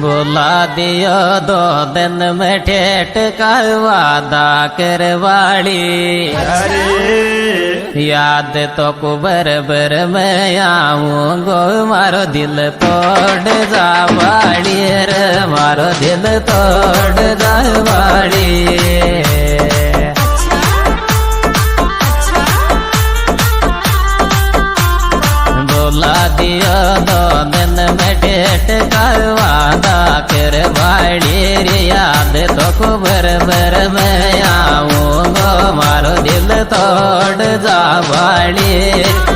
बुला दियो 2 दिन में ठेठ का वादा करवाली। याद तो कुबर बर में आऊंगो मारो दिल तोड़ जावाड़ी रे मारो दिल तोड़ जावाड़ी। बुला दियो 2 दिन में ठेठ का वादा करवाली। याद तो कुबर बर में आऊंगो मारो दिल तोड़ जावाड़ी।